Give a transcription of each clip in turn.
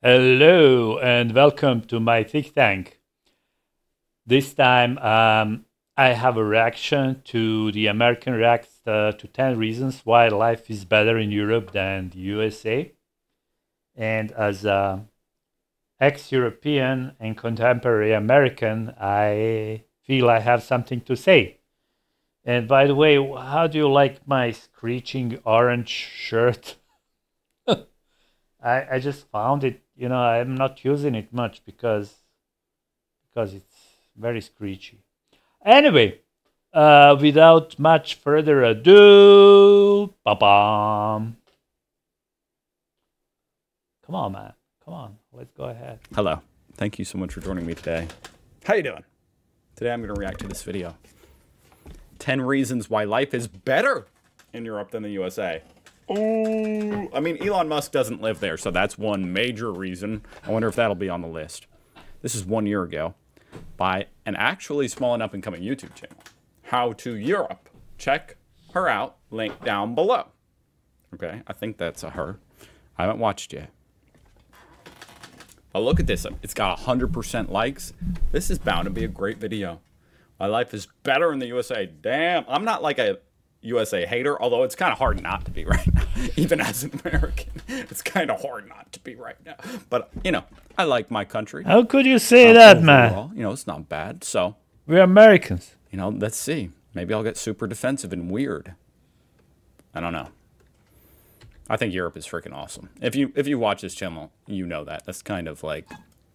Hello and welcome to my think tank. This time I have a reaction to the American reacts to 10 reasons why life is better in Europe than the USA. And as a ex-European and contemporary American, I feel I have something to say. And by the way, how do you like my screeching orange shirt? I just found it, I'm not using it much because it's very screechy. Anyway, without much further ado, ba-bam. Come on, man. Come on. Let's go ahead. Hello. Thank you so much for joining me today. How you doing? Today I'm going to react to this video. 10 reasons why life is better in Europe than the USA. Oh, I mean, Elon Musk doesn't live there, so that's one major reason. I wonder if that'll be on the list. This is 1 year ago by an actually small and up-and-coming YouTube channel. How to Europe. Check her out. Link down below. Okay, I think that's a her. I haven't watched yet. But look at this. It's got 100% likes. This is bound to be a great video. My life is better in the USA. Damn, I'm not like a USA hater, although it's kind of hard not to be right now. Even as an American, it's kind of hard not to be right now. But, I like my country. How could you say that, overall, man? It's not bad. So, we're Americans. Let's see. Maybe I'll get super defensive and weird. I don't know. I think Europe is freaking awesome. If you watch this channel, you know that. That's kind of like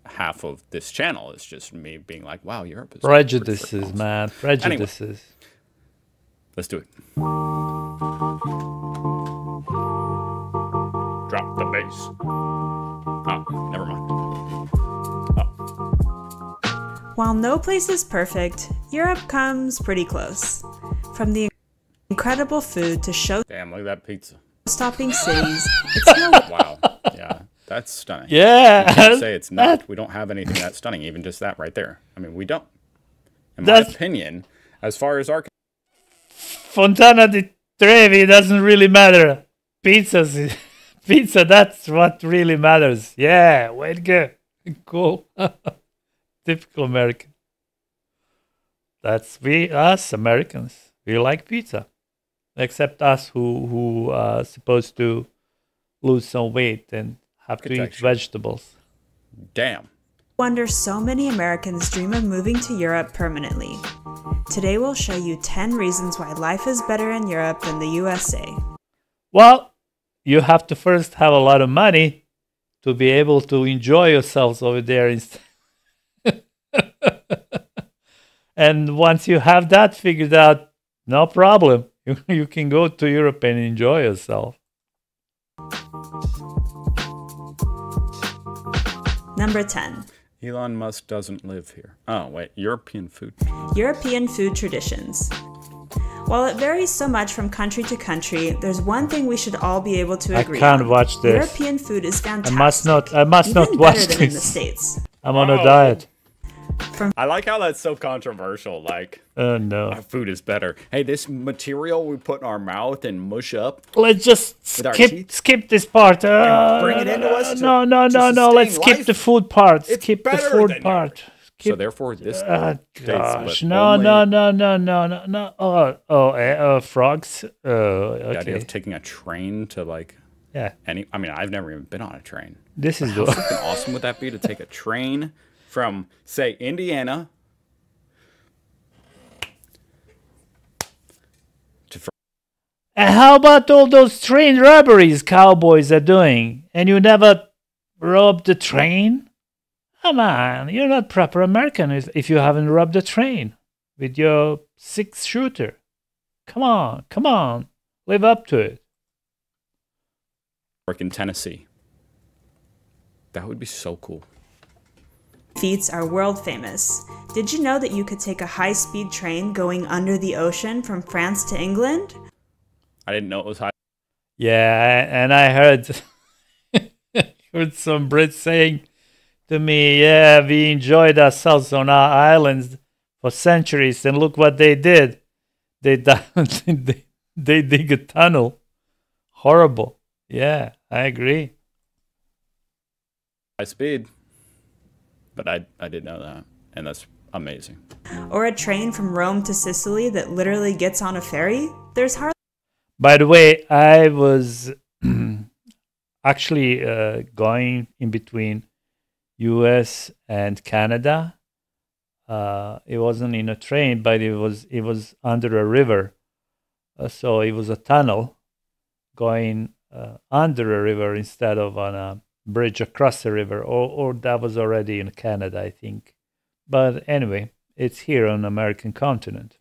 half of this channel is just me being like, wow, Europe is prejudices, awesome. man. Prejudices. Anyway, let's do it. Drop the bass. Oh, never mind. Oh. While no place is perfect, Europe comes pretty close. From the incredible food to Damn, look at that pizza. show-stopping cities, it's no Wow. Yeah, that's stunning. Yeah. You can't say it's not. We don't have anything that stunning, even just that right there. I mean, we don't. In my opinion, as far as our Fontana di Trevi doesn't really matter. Pizza, that's what really matters. Yeah, way to go. Cool. Typical American. That's us Americans. We like pizza. Except us who are supposed to lose some weight and have to eat vegetables. Damn. wonder so many Americans dream of moving to Europe permanently. Today we'll show you 10 reasons why life is better in Europe than the USA. Well, you have to first have a lot of money to be able to enjoy yourselves over there. And once you have that figured out, no problem. You can go to Europe and enjoy yourself. Number 10. Elon Musk doesn't live here. Oh, wait. European food. European food traditions. While it varies so much from country to country, there's one thing we should all be able to agree on. I can't watch this. European food is fantastic. I must not watch better than in the this. States. I'm on a diet. I like how that's so controversial. Like, Oh no. our food is better. Hey, this material we put in our mouth and mush up. Let's just With our teeth? skip this part. Bring it into us to- No. to Let's sustain skip life? the food part. It's Skip the better food than part. So therefore, this Gosh, tastes no. only- Frogs. The idea Okay. of taking a train to like Yeah, I mean, I've never even been on a train. this is How the. freaking awesome would that be to take a train from, say, Indiana to And how about all those train robberies cowboys are doing? And you never robbed the train? Come on, you're not proper American if you haven't robbed a train with your 6-shooter. Come on, live up to it. freaking Tennessee? That would be so cool. Feats are world famous. Did you know that you could take a high-speed train going under the ocean from France to England? I didn't know it was high. Yeah, and I heard some Brits saying to me, yeah, we enjoyed ourselves on our islands for centuries, and look what they did. They dig a tunnel. Horrible. Yeah, I agree. High speed. But I did know that, and that's amazing. Or a train from Rome to Sicily that literally gets on a ferry? There's hardly. By the way, I was actually going in between US and Canada. It wasn't in a train, but it was under a river. So it was a tunnel going under a river instead of on a bridge across a river, or that was already in Canada, I think. But anyway, it's here on the American continent.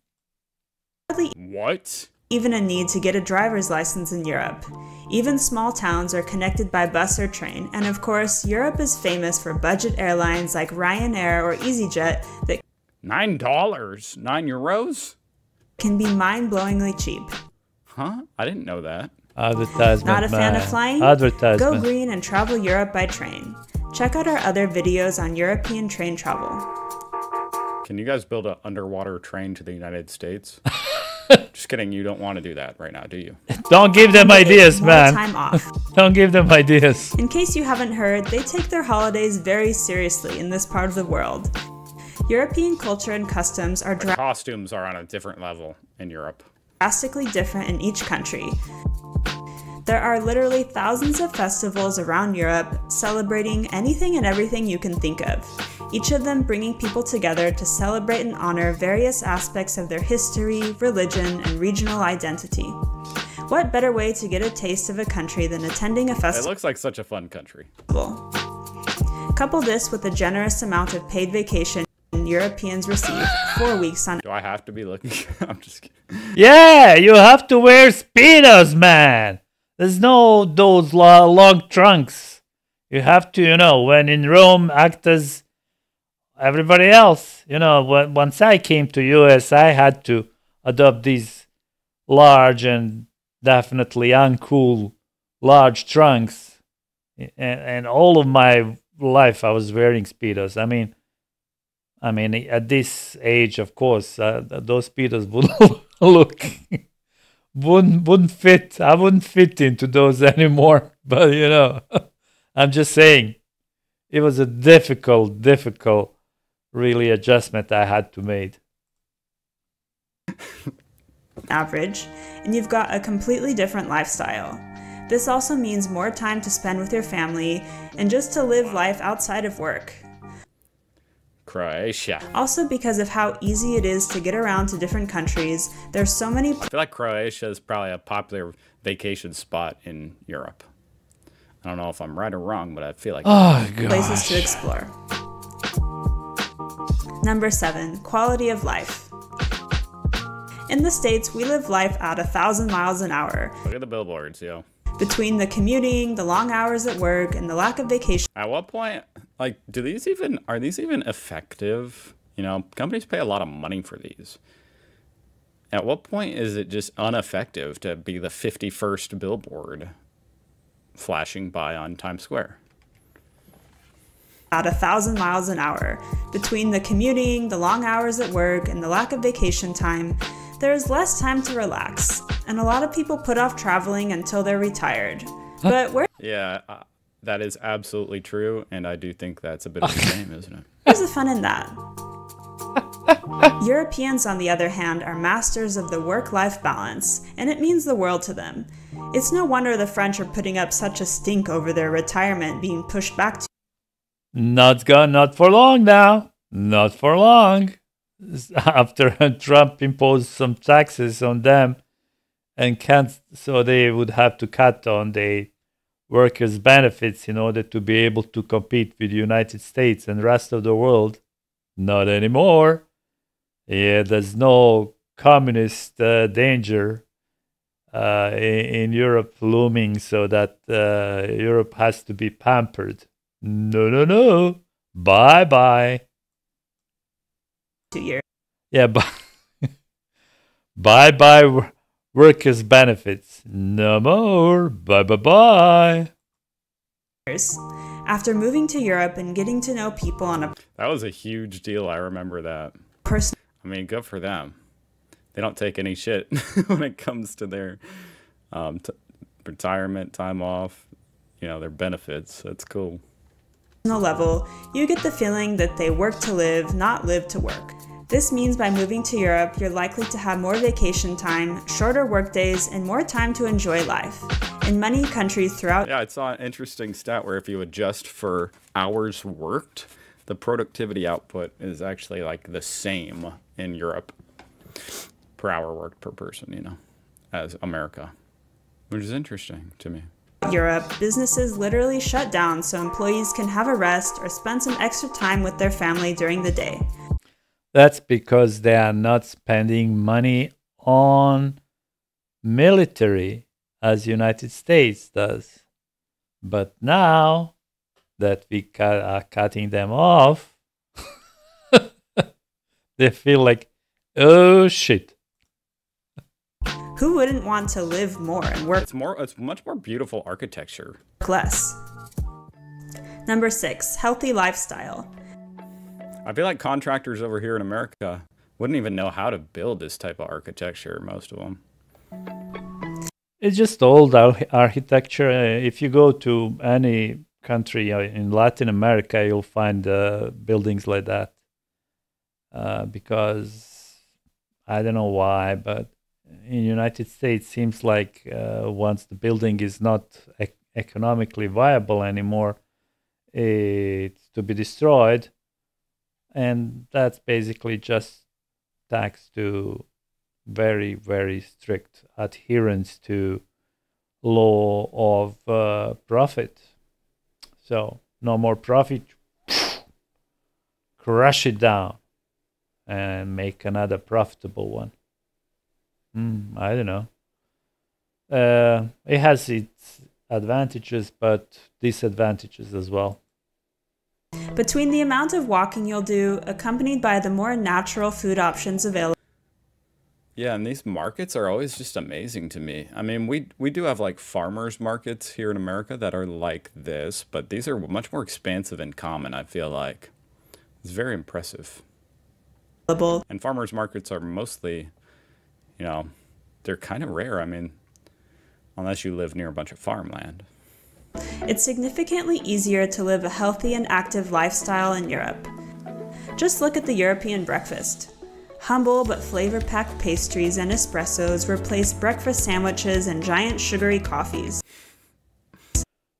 What? Even a need to get a driver's license in Europe. Even small towns are connected by bus or train, and of course, Europe is famous for budget airlines like Ryanair or EasyJet that $9? 9 euros? can be mind-blowingly cheap. Huh? I didn't know that. Advertisement. Not a fan of flying? Advertisement. Go green and travel Europe by train. Check out our other videos on European train travel. Can you guys build an underwater train to the United States? Just kidding. You don't want to do that right now, do you? Don't give them ideas, More man. time off. Don't give them ideas. In case you haven't heard, they take their holidays very seriously in this part of the world. European culture and customs are Costumes are on a different level in Europe. drastically different in each country. There are literally thousands of festivals around Europe celebrating anything and everything you can think of, each of them bringing people together to celebrate and honor various aspects of their history, religion, and regional identity. What better way to get a taste of a country than attending a festival? It looks like such a fun country. Couple this with a generous amount of paid vacation Europeans receive, 4 weeks on. Do I have to be looking? I'm just kidding. Yeah, you have to wear Speedos, man. There's no those long trunks. You have to, when in Rome, act as everybody else. Once I came to US, I had to adopt these large and definitely uncool large trunks. And all of my life, I was wearing Speedos. I mean, at this age, of course, those Speedos would wouldn't fit. I wouldn't fit into those anymore. But I'm just saying, it was a difficult, really adjustment I had to make. Average, and you've got a completely different lifestyle. This also means more time to spend with your family and just to live life outside of work. Croatia. Also because of how easy it is to get around to different countries, there's so many I feel like Croatia is probably a popular vacation spot in Europe. I don't know if I'm right or wrong, but I feel like places to explore. Number 7, quality of life. In the States, we live life at 1,000 miles an hour. Look at the billboards, yo. Between the commuting, the long hours at work, and the lack of vacation. At what point, are these even effective? Companies pay a lot of money for these. At what point is it just ineffective to be the 51st billboard flashing by on Times Square? At 1,000 miles an hour. Between the commuting, the long hours at work, and the lack of vacation time, there is less time to relax, and a lot of people put off traveling until they're retired. But Yeah, that is absolutely true, and I do think that's a bit of a shame, isn't it? where's the fun in that? Europeans, on the other hand, are masters of the work-life balance, and it means the world to them. It's no wonder the French are putting up such a stink over their retirement being pushed back to. Not for long now. Not for long. After Trump imposed some taxes on them so they would have to cut on the workers' benefits in order to be able to compete with the United States and the rest of the world. Not anymore. Yeah, there's no communist danger in Europe looming so that Europe has to be pampered. No. Bye. 2 years. Yeah, bye workers' benefits. No more. Bye. After moving to Europe and getting to know people on a That was a huge deal. I remember that. personal Good for them. They don't take any shit when it comes to their retirement, time off, their benefits. That's cool. level, you get the feeling that they work to live, not live to work. This means by moving to Europe, you're likely to have more vacation time, shorter work days, and more time to enjoy life. In many countries throughout... Yeah, I saw an interesting stat where if you adjust for hours worked, the productivity output is actually like the same in Europe per hour worked per person, you know, as America, which is interesting to me. Europe, businesses literally shut down so employees can have a rest or spend some extra time with their family during the day. That's because they are not spending money on military as United States does. But now that we are cutting them off, they feel like, oh shit. Who wouldn't want to live more and work It's much more beautiful architecture. less? Number 6, healthy lifestyle. I feel like contractors over here in America wouldn't even know how to build this type of architecture, most of them. It's just old architecture. If you go to any country in Latin America, you'll find buildings like that. Because I don't know why, but in the United States, seems like once the building is not economically viable anymore, it's to be destroyed. And that's basically just thanks to very, very strict adherence to law of profit. So no more profit, crush it down and make another profitable one. I don't know. It has its advantages, but disadvantages as well. Between the amount of walking you'll do, accompanied by the more natural food options available. Yeah, and these markets are always just amazing to me. I mean, we do have like farmers markets here in America that are like this, but these are much more expansive and common, I feel like. It's very impressive. And farmers markets are mostly, you know, they're kind of rare. I mean, unless you live near a bunch of farmland. It's significantly easier to live a healthy and active lifestyle in Europe. Just look at the European breakfast. Humble but flavor-packed pastries and espressos replace breakfast sandwiches and giant sugary coffees.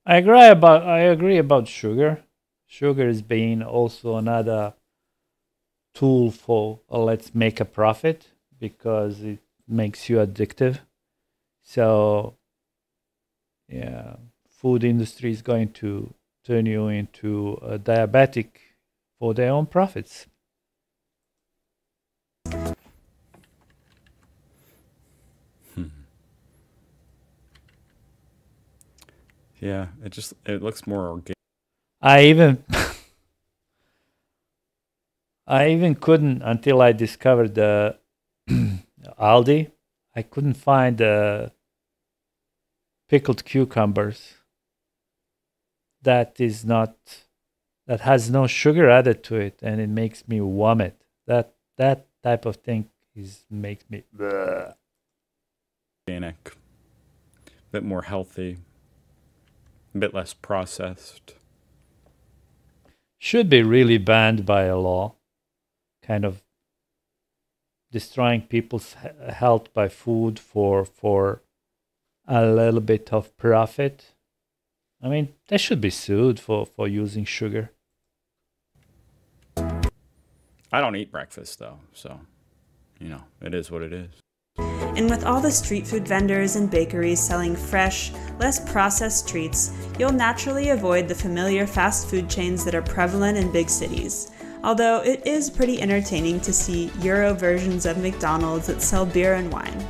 I agree about sugar. Sugar is being also another tool for let's make a profit because it makes you addictive. So yeah, food industry is going to turn you into a diabetic for their own profits. Yeah, it looks more organic. I even couldn't until I discovered the Aldi. I couldn't find pickled cucumbers that has no sugar added to it, and it makes me vomit. That type of thing makes me bleh. Organic, a bit more healthy, a bit less processed. Should be really banned by a law, kind of destroying people's health by food for a little bit of profit. I mean, they should be sued for using sugar. I don't eat breakfast though, so, you know, it is what it is. And with all the street food vendors and bakeries selling fresh, less processed treats, you'll naturally avoid the familiar fast food chains that are prevalent in big cities. Although it is pretty entertaining to see Euro versions of McDonald's that sell beer and wine.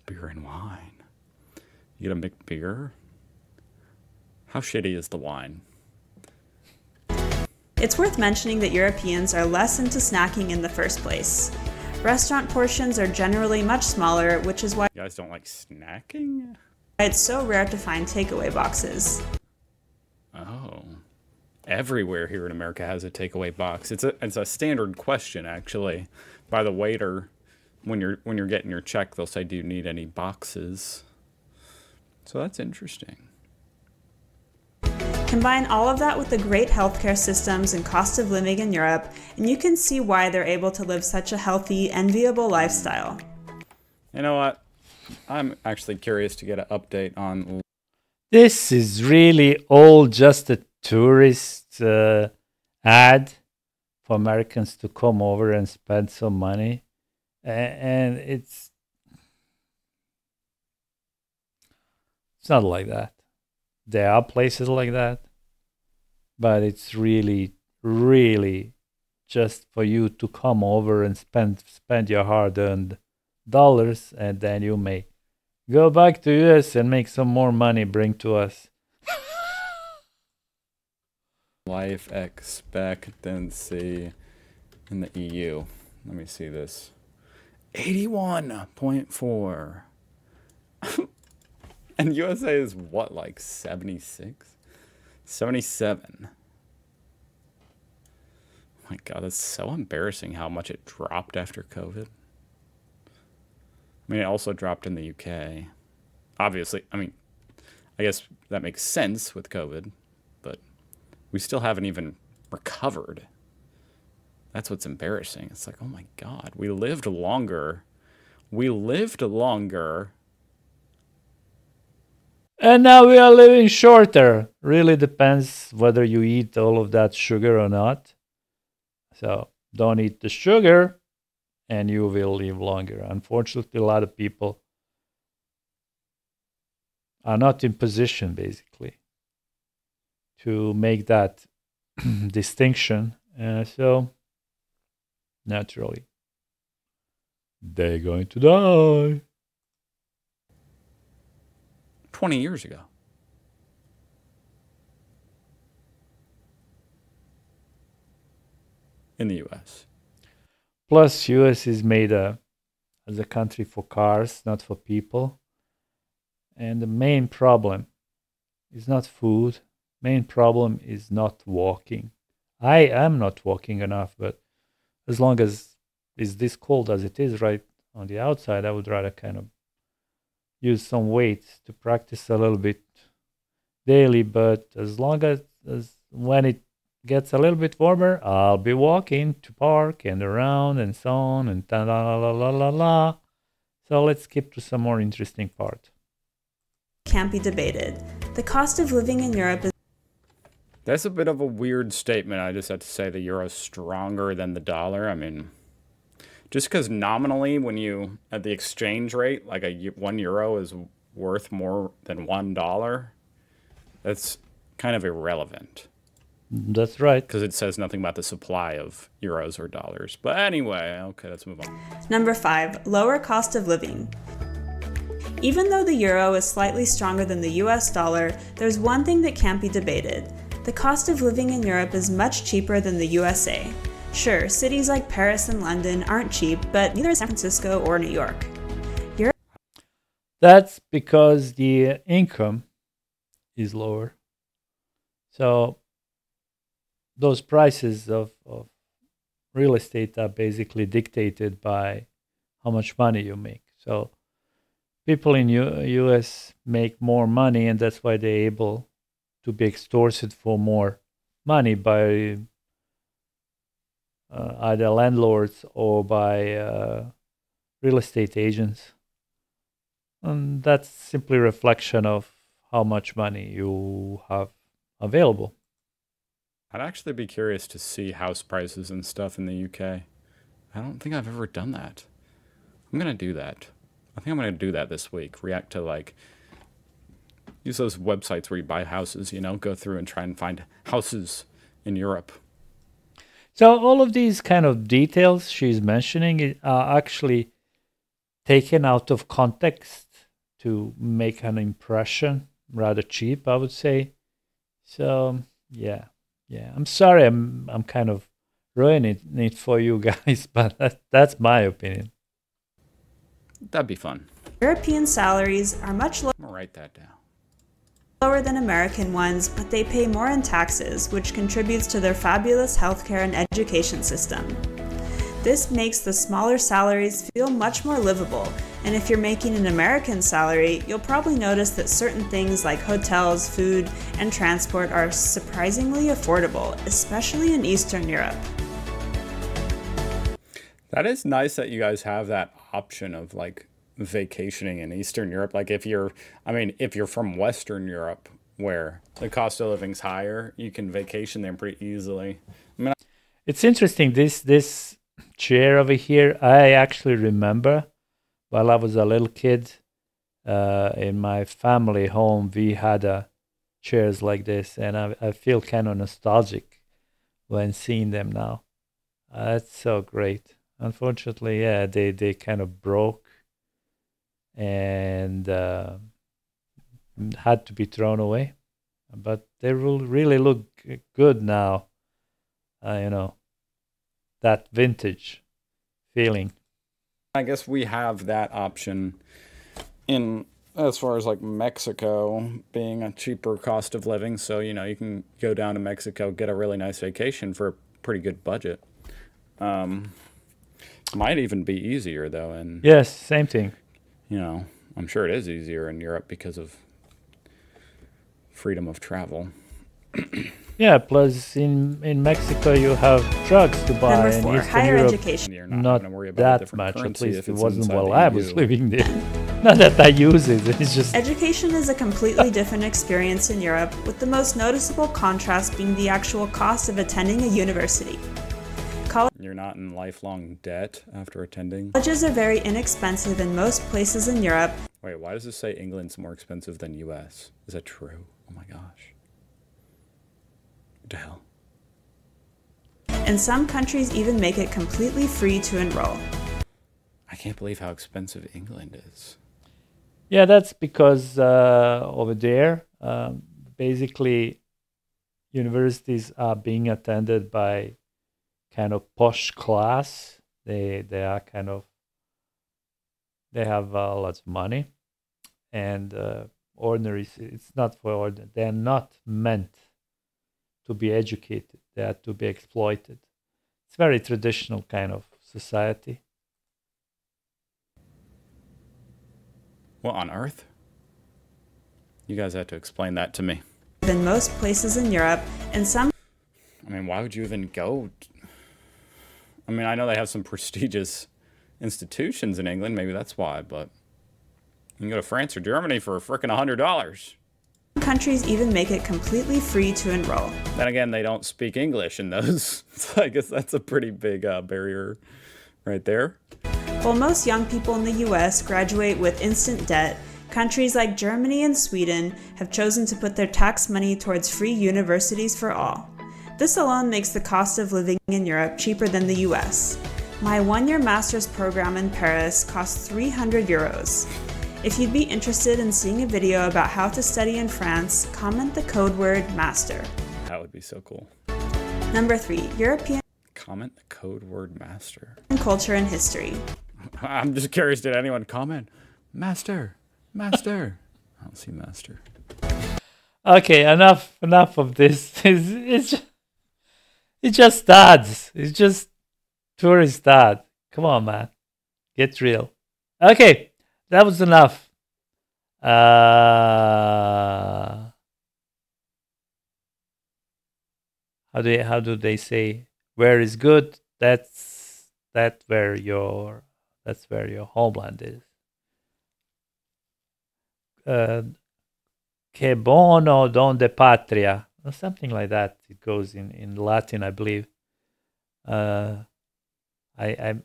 Beer and wine. You get a McBeer? How shitty is the wine? It's worth mentioning that Europeans are less into snacking in the first place. Restaurant portions are generally much smaller, which is why You guys don't like snacking? it's so rare to find takeaway boxes. Oh. Everywhere here in America has a takeaway box. It's a standard question actually by the waiter when you're getting your check. They'll say, "Do you need any boxes?" So that's interesting. Combine all of that with the great healthcare systems and cost of living in Europe, and you can see why they're able to live such a healthy, enviable lifestyle. You know what? I'm actually curious to get an update on... This is really all just a tourist ad for Americans to come over and spend some money. And it's not like that. There are places like that, but it's really, really just for you to come over and spend your hard-earned dollars, and then you may go back to US and make some more money, bring to us. Life expectancy in the EU. Let me see this. 81.4. And USA is what, like 76? 77. Oh my God, that's so embarrassing how much it dropped after COVID. I mean, it also dropped in the UK. Obviously, I mean, I guess that makes sense with COVID, but we still haven't even recovered. That's what's embarrassing. It's like, oh my God, we lived longer. We lived longer. And now we are living shorter. Really depends whether you eat all of that sugar or not. So don't eat the sugar and you will live longer. Unfortunately, a lot of people are not in position, basically, to make that distinction. So naturally, they're going to die. 20 years ago. In the US. Plus, US is made as a country for cars, not for people. And the main problem is not food. Main problem is not walking. I am not walking enough, but as long as it's this cold as it is right on the outside, I would rather kind of use some weight to practice a little bit daily. But as long as when it gets a little bit warmer, I'll be walking to park and around and so on and ta la la la la la. So let's skip to some more interesting part. Can't be debated. The cost of living in Europe is... That's a bit of a weird statement. I just have to say the euro is stronger than the dollar. I mean, just because nominally when you, at the exchange rate, like €1 is worth more than $1, that's kind of irrelevant. That's right. Because it says nothing about the supply of euros or dollars. But anyway, okay, let's move on. Number 5, lower cost of living. Even though the euro is slightly stronger than the US dollar, there's one thing that can't be debated. The cost of living in Europe is much cheaper than the USA. Sure, cities like Paris and London aren't cheap, but neither is San Francisco or New York. That's because the income is lower. So those prices of real estate are basically dictated by how much money you make. So people in US make more money, and that's why they're able to be extorted for more money by either landlords or by real estate agents. And that's simply a reflection of how much money you have available. I'd actually be curious to see house prices and stuff in the UK. I don't think I've ever done that. I'm going to do that. I think I'm going to do that this week. React to, like, use those websites where you buy houses, you know, go through and try and find houses in Europe. So all of these kind of details she's mentioning are actually taken out of context to make an impression, rather cheap, I would say. So, yeah. I'm sorry I'm kind of ruining it for you guys, but that's my opinion. That'd be fun. European salaries are much I'm gonna write that down. lower than American ones, but they pay more in taxes, which contributes to their fabulous healthcare and education system. This makes the smaller salaries feel much more livable, and if you're making an American salary, you'll probably notice that certain things like hotels, food, and transport are surprisingly affordable, especially in Eastern Europe. That is nice that you guys have that option of like vacationing in Eastern Europe. Like if you're, I mean, if you're from Western Europe where the cost of living's higher, you can vacation there pretty easily. I mean, It's interesting. This chair over here, I actually remember while I was a little kid, in my family home, we had chairs like this, and I feel kind of nostalgic when seeing them now. That's so great. Unfortunately, yeah, they kind of broke and had to be thrown away. But they will really look good now. You know, that vintage feeling. I guess we have that option in as far as like Mexico being a cheaper cost of living. So, you know, you can go down to Mexico, get a really nice vacation for a pretty good budget. Might even be easier though. And Yes, same thing. you know, I'm sure it is easier in Europe because of freedom of travel. Yeah, plus in Mexico you have drugs to buy. Number In 4, Eastern higher Europe, education. You're not gonna worry about a that different much. At currency least if it it's wasn't inside while the I was EU. living there. Not that I use it. It's just Education is a completely different experience in Europe, with the most noticeable contrast being the actual cost of attending a university. You're not in lifelong debt after attending. Colleges are very inexpensive in most places in Europe, Wait, why does this say England's more expensive than US? Is that true? Oh my gosh. What the hell? and some countries even make it completely free to enroll. I can't believe how expensive England is. yeah, that's because over there, basically, universities are being attended by kind of posh class. They are kind of they have lots of money, and ordinary. It's not for ordinary. They are not meant to be educated. They are to be exploited. It's very traditional kind of society. What on earth? You guys had to explain that to me. In most places in Europe, and some I mean, why would you even go? I mean, I know they have some prestigious institutions in England. Maybe that's why, but you can go to France or Germany for a frickin' $100. countries even make it completely free to enroll. Then again, they don't speak English in those. So I guess that's a pretty big barrier right there. While most young people in the US graduate with instant debt, countries like Germany and Sweden have chosen to put their tax money towards free universities for all. This alone makes the cost of living in Europe cheaper than the US. My one-year master's program in Paris cost 300 euros. If you'd be interested in seeing a video about how to study in France, comment the code word MASTER. That would be so cool. Number 3, European Comment the code word master. culture and history. I'm just curious, did anyone comment? Master, master. I don't see master. Okay, enough of this. It's just studs. It's just tourist stud. Come on, man. Get real. Okay, that was enough. How do they say where is good? That's where your homeland is. Che buono donde patria, or something like that. It goes in Latin, I believe. I'm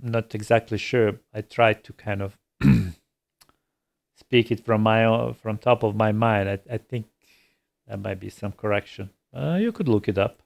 not exactly sure. I tried to kind of speak it from top of my mind. I think there might be some correction. You could look it up.